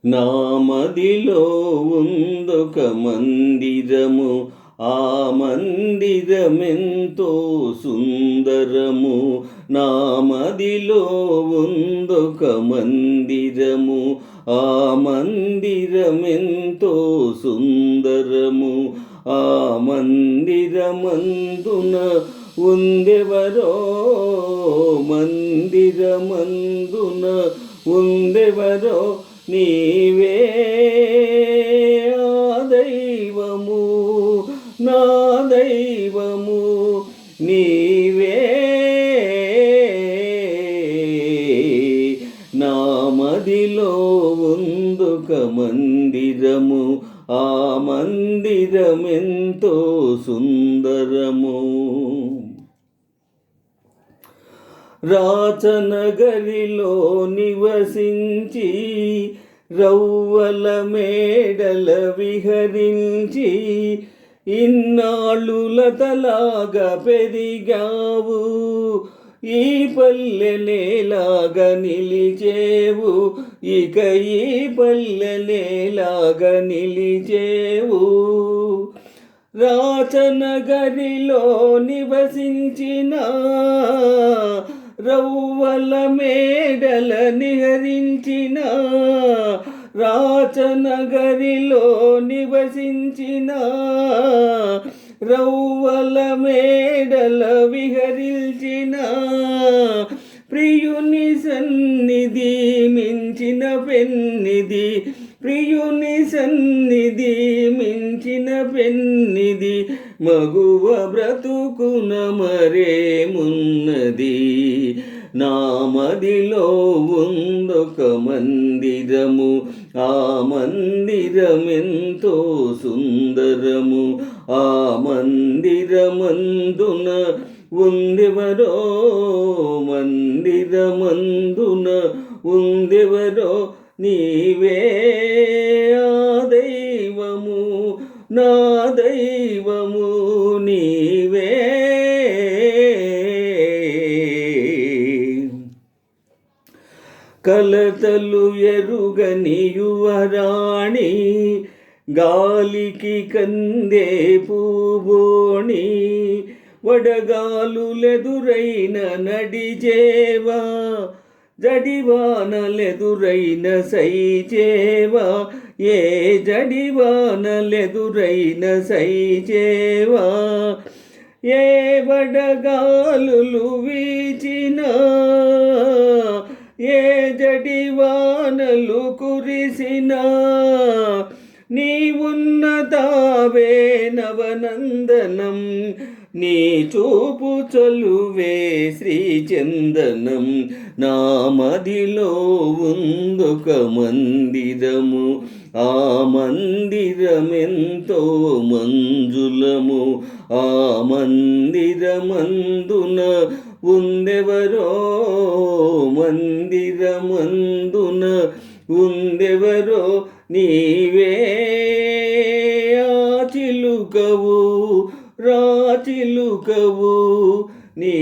నా మదిలో ఉందొక మందిరము, ఆ మందిరమెంతో సుందరము. నా మదిలో ఉందొక మందిరము, ఆ మందిరమెంతో సుందరము. ఆ మందిరమందున ఉందెవరో, మందిరమందున ఉందెవరో, నీవే ఆ దైవము, నా దైవము నీవే. నా మదిలో ఉందొక మందిరము, ఆ మందిరమెంతో సుందరము. రాచనగరిలో నివసించి, రవ్వల మేడల విహరించి, ఇన్నాళ్ళు లతలాగా పెరిగావు, ఈ పల్లెనేలాగా నిలిచేవు, ఇక ఈ పల్లెనేలాగా నిలిచేవు. రాచనగరిలో నివసించిన, రవ్వల మేడల నిహరించిన, రాచనగరిలో నివసించిన, రవ్వల మేడల విహరించిన, ప్రియుని సన్నిధి మించిన పెన్నిది, ప్రియుని సన్నిధి మించిన పెన్నిది, మగువ బ్రతుకున మరేమున్నది. నా మదిలో ఉందొక మందిరము, ఆ మందిరమెంతో సుందరము. ఆ మందిరమందున ఉందెవరో, మందిరమందున ఉందెవరో, నీవే ఆ దైవము, నా దైవము నీవే. కలతలు ఎరుగని యువరాణి, గాలికి కందే పూబోణి, వడగాలులెదురైన నడిచేవా, జడివానలెదురైన సైచేవా, ఏ జడివానలెదురైన సైచేవా. ఏ వడగాలులు వీచినా, ఏ జడివానలు కురిసినా, నీవున్న తావే నవనందనం, నీ చూపు చలువే శ్రీచందనం. నా మదిలో ఉందొక మందిరము, ఆ మందిరమెంతో మంజులము. ఆ మందిరమందున ఉందెవరో, మందిరమందున ఉందెవరో, నీవే ఆ చిలుకవు, రాచిలుకవు నీ